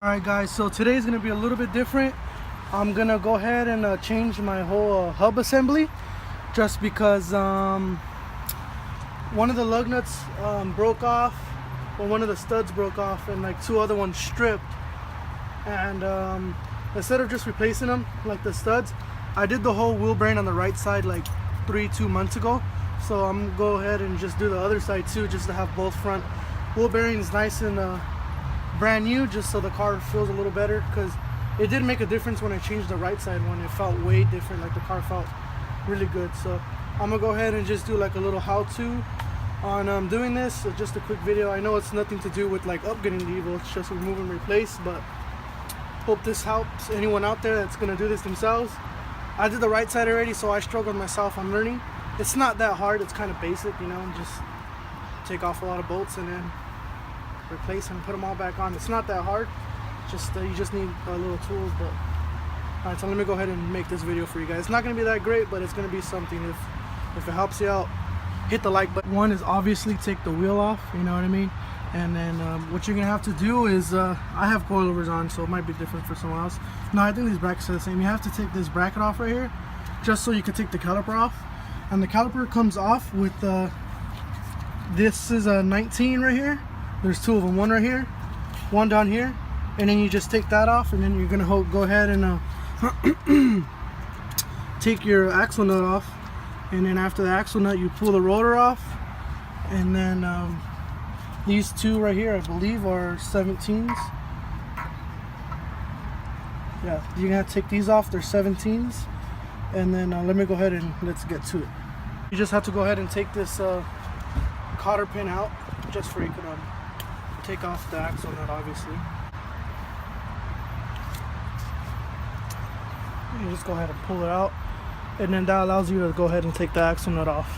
Alright guys, so today's gonna be a little bit different. I'm gonna go ahead and change my whole hub assembly just because one of the lug nuts broke off, or one of the studs broke off, and like two other ones stripped. And instead of just replacing them like the studs, I did the whole wheel bearing on the right side like 2 months ago. So I'm gonna go ahead and just do the other side too, just to have both front wheel bearings nice and brand new, just so the car feels a little better, because it did make a difference when I changed the right side one. It felt way different, like the car felt really good. So I'm gonna go ahead and just do like a little how-to on doing this. So just a quick video. I know it's nothing to do with like upgrading the EVO, it's just remove and replace, but hope this helps anyone out there that's gonna do this themselves. I did the right side already, so I struggled myself on learning. It's not that hard, it's kind of basic, you know, just take off a lot of bolts and then replace and put them all back on. It's not that hard, just you just need a little tools. But alright, so let me go ahead and make this video for you guys. It's not going to be that great, but it's going to be something. If it helps you out, hit the like button. One is obviously take the wheel off, you know what I mean, and then what you're gonna have to do is I have coilovers on, so it might be different for someone else. No, I think these brackets are the same. You have to take this bracket off right here just so you can take the caliper off, and the caliper comes off with this is a 19 right here. There's two of them, one right here, one down here, and then you just take that off, and then you're gonna go ahead and take your axle nut off, and then after the axle nut you pull the rotor off, and then these two right here I believe are 17s. Yeah, you're gonna have to take these off, they're 17s. And then let me go ahead and let's get to it. You just have to go ahead and take this cotter pin out, just for you could take off the axle nut, obviously. You just go ahead and pull it out, and then that allows you to go ahead and take the axle nut off.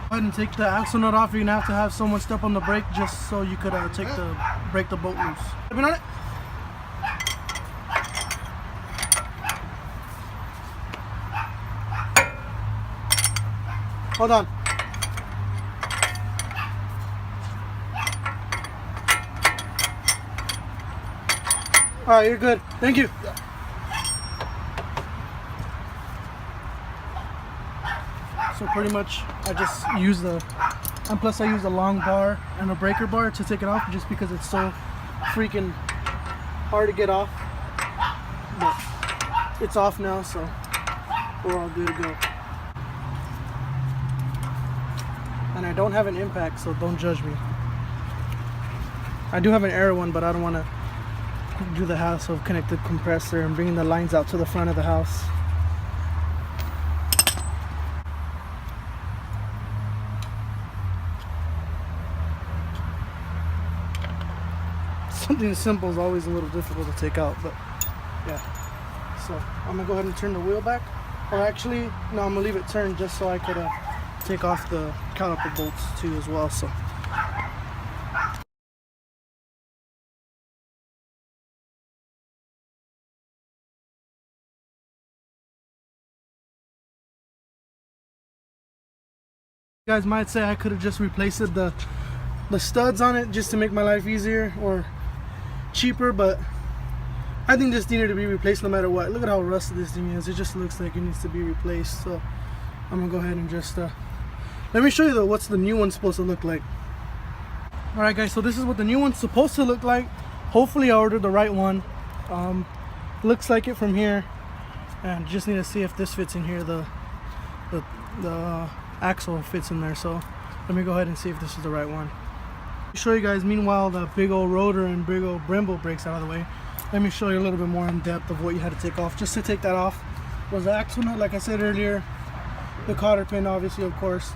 Go ahead and take the axle nut off. You're gonna have to have someone step on the brake just so you could break the bolt loose. Stepping on it. Hold on. Alright, you're good. Thank you. Yeah. So pretty much I just use and plus I use a long bar and a breaker bar to take it off, just because it's so freaking hard to get off. But it's off now, so we're all good to go. And I don't have an impact, so don't judge me. I do have an air one, but I don't want to do the hassle of connecting the compressor and bringing the lines out to the front of the house. Something simple is always a little difficult to take out, but yeah. So I'm gonna go ahead and turn the wheel back, or actually no, I'm gonna leave it turned just so I could take off the caliper bolts too as well. So you guys might say I could have just replaced the studs on it just to make my life easier or cheaper, but I think this needed to be replaced no matter what. Look at how rusted this thing is. It just looks like it needs to be replaced. So I'm gonna go ahead and just let me show you though what's the new one supposed to look like. Alright guys, so this is what the new one's supposed to look like. Hopefully I ordered the right one. Looks like it from here, and just need to see if this fits in here. The axle fits in there, so let me go ahead and see if this is the right one. I'll show you guys meanwhile the big old rotor and big old Brembo brakes out of the way. Let me show you a little bit more in depth of what you had to take off. Just to take that off was the axle nut, like I said earlier, the cotter pin obviously, of course,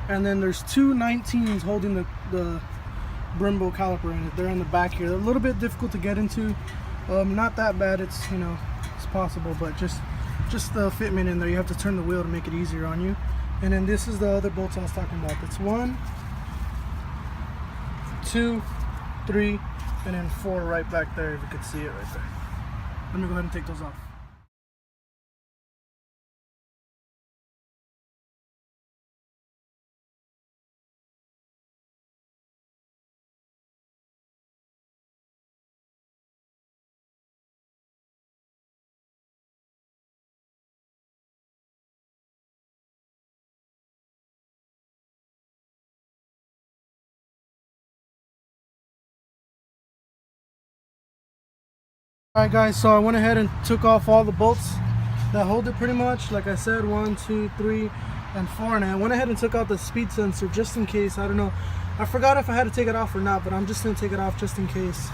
and then there's two 19s holding the Brembo caliper in it. They're in the back here. They're a little bit difficult to get into. Not that bad, it's, you know, it's possible, but just the fitment in there, you have to turn the wheel to make it easier on you. And then this is the other bolts I was talking about. That's 1, 2, 3, and then 4 right back there, if you could see it right there. Let me go ahead and take those off. Alright guys, so I went ahead and took off all the bolts that hold it pretty much. Like I said, 1, 2, 3, and 4. And I went ahead and took out the speed sensor just in case. I don't know. I forgot if I had to take it off or not, but I'm just going to take it off just in case.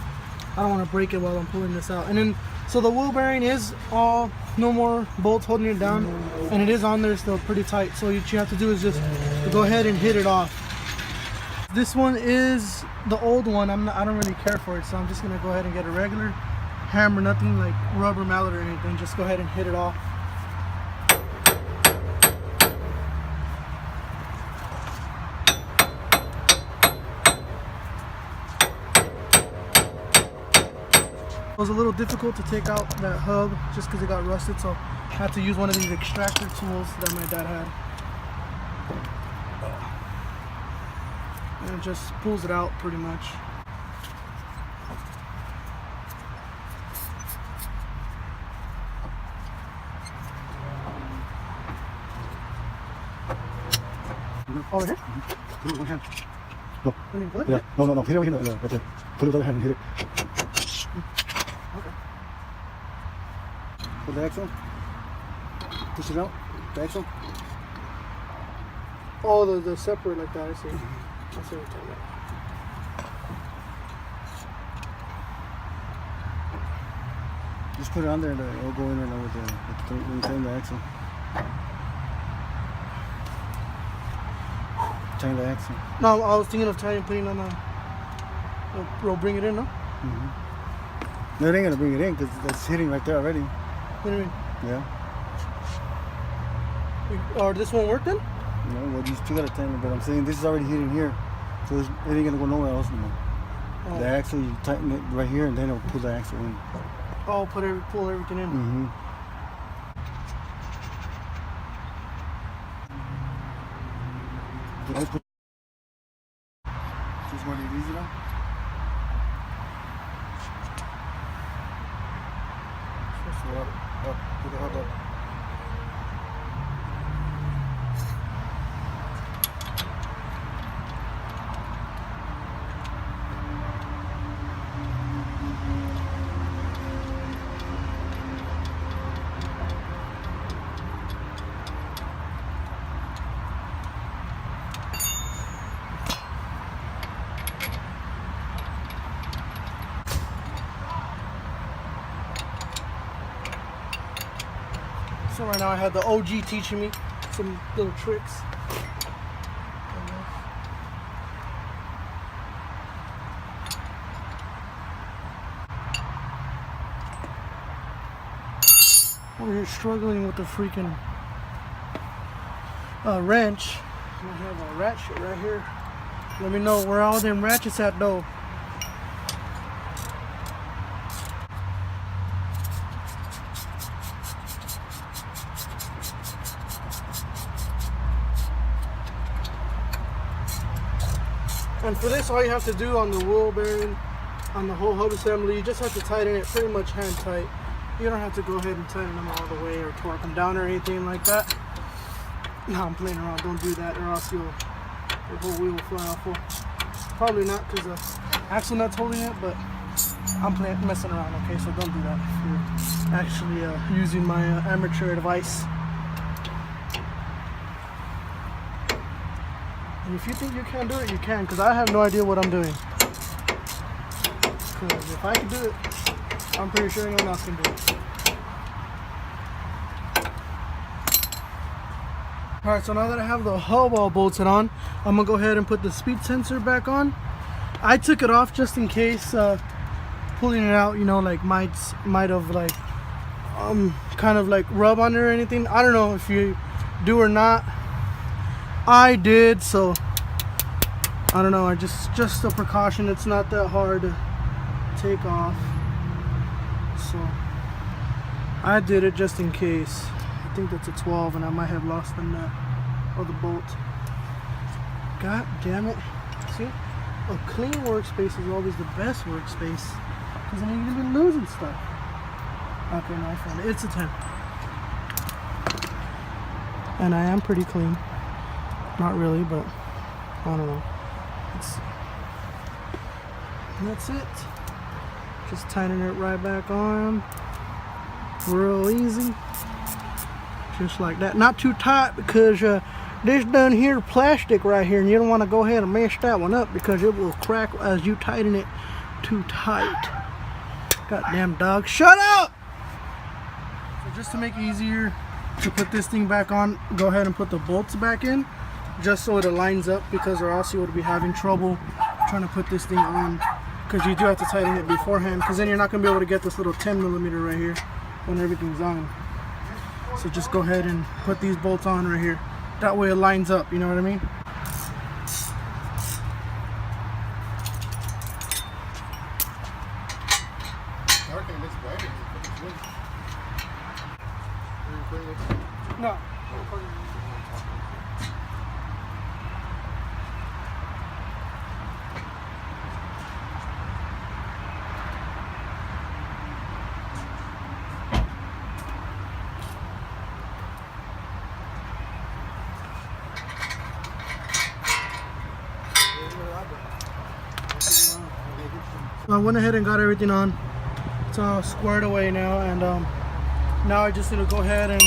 I don't want to break it while I'm pulling this out. And then, so the wheel bearing is all, no more bolts holding it down. And it is on there still pretty tight. So what you have to do is just go ahead and hit it off. This one is the old one. I don't really care for it. So I'm just going to go ahead and get a regular hammer, nothing like rubber mallet or anything. Just go ahead and hit it off. It was a little difficult to take out that hub just because it got rusted, so I had to use one of these extractor tools that my dad had. And it just pulls it out pretty much. Over here? Put it with one hand. No. Yeah. No. Hit it right there. Put it with the other hand and hit it. Okay. Put the axle. Push it out. The axle. Oh, the separate like that. I see. I see what you're talking about. Just put it on there and it'll go in right now when you turn the axle. Turn the axle. No, I was thinking of putting it on the. Bring it in, no? No, it ain't gonna bring it in because that's hitting right there already. What do you mean? Yeah. Or this won't work then? No, well, you still gotta turn it, but I'm saying this is already hitting here, so it ain't gonna go nowhere else anymore. Oh. The axle, you tighten it right here, and then it'll pull the axle in. Oh, pull everything in. Just want it easy now. So up, put the hub up. So right now I have the OG teaching me some little tricks. Over here struggling with the freaking wrench. I have a ratchet right here. Let me know where all them ratchets at though. And for this, all you have to do on the wheel bearing, on the whole hub assembly, you just have to tighten it pretty much hand tight. You don't have to go ahead and tighten them all the way or torque them down or anything like that. No, I'm playing around. Don't do that or else your whole wheel will fly off. Probably not because the axle nut's holding it, but I'm messing around, okay? So don't do that if you're actually using my amateur advice. And if you think you can't do it, you can, because I have no idea what I'm doing. Because if I can do it, I'm pretty sure anyone else can do it. Alright, so now that I have the hub all bolted on, I'm going to go ahead and put the speed sensor back on. I took it off just in case pulling it out, you know, like might have like kind of like rub on it or anything. I don't know if you do or not. I did, so I don't know. I just a precaution. It's not that hard to take off, so I did it just in case. I think that's a 12, and I might have lost the nut or the bolt. God damn it! See, a clean workspace is always the best workspace because then you're gonna be losing stuff. Okay, now I found it. It's a 10, and I am pretty clean. Not really, but I don't know. Let's see. And that's it. Just tighten it right back on. Real easy. Just like that. Not too tight because this done here plastic right here, and you don't want to go ahead and mess that one up because it will crack as you tighten it too tight. Goddamn dog, shut up! So just to make it easier to put this thing back on, go ahead and put the bolts back in, just so it aligns up, because or else you would be having trouble trying to put this thing on, because you do have to tighten it beforehand, because then you're not going to be able to get this little 10mm right here when everything's on. So just go ahead and put these bolts on right here. That way it lines up, you know what I mean? No. So I went ahead and got everything on. It's all squared away now, and now I just need to go ahead and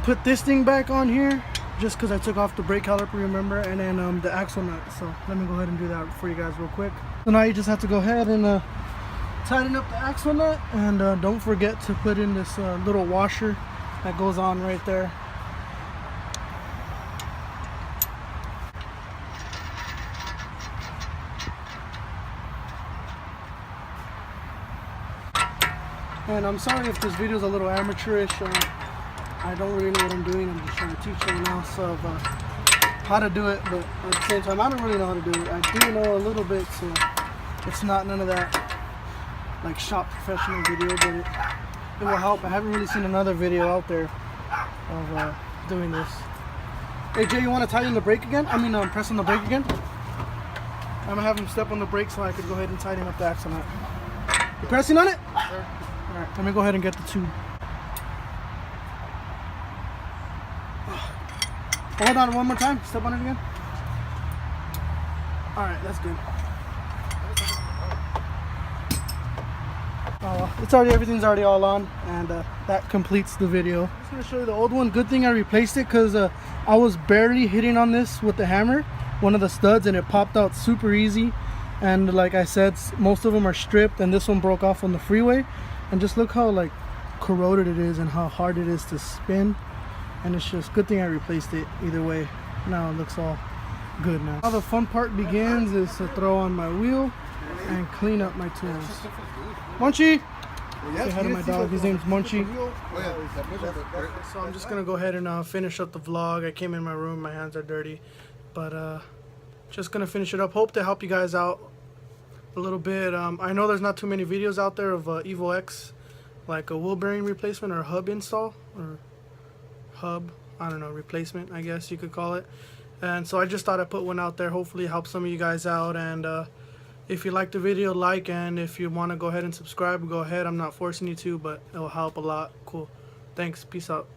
put this thing back on here, just because I took off the brake caliper, remember, and then the axle nut. So let me go ahead and do that for you guys real quick. So now you just have to go ahead and tighten up the axle nut, and don't forget to put in this little washer that goes on right there. And I'm sorry if this video is a little amateurish. I don't really know what I'm doing. I'm just trying to teach someone else of how to do it, but at the same time, I don't really know how to do it. I do know a little bit, so it's not none of that like shop professional video, but it will help. I haven't really seen another video out there of doing this. Hey Jay, you want to tighten the brake again? I mean, press on the brake again? I'm gonna have him step on the brake so I could go ahead and tighten up the axle nut. You pressing on it? Sure. Alright, let me go ahead and get the tube. Hold on one more time. Step on it again. Alright, that's good. It's already, everything's already all on, and that completes the video. I'm just going to show you the old one. Good thing I replaced it, because I was barely hitting on this with the hammer, one of the studs, and it popped out super easy. And like I said, most of them are stripped, and this one broke off on the freeway. And just look how like corroded it is and how hard it is to spin. And it's just good thing I replaced it either way. Now it looks all good now. Now the fun part begins is to throw on my wheel and clean up my tools. Munchie! Say hi to my dog, his name's Munchie. So I'm just gonna go ahead and finish up the vlog. I came in my room, my hands are dirty. But just gonna finish it up. Hope to help you guys out a little bit. I know there's not too many videos out there of EVO X, like a wheel bearing replacement or hub install, or hub, I don't know, replacement, I guess you could call it. And so I just thought I'd put one out there, hopefully help some of you guys out. And if you like the video, like, and if you want to go ahead and subscribe, go ahead. I'm not forcing you to, but it'll help a lot. Cool. Thanks. Peace out.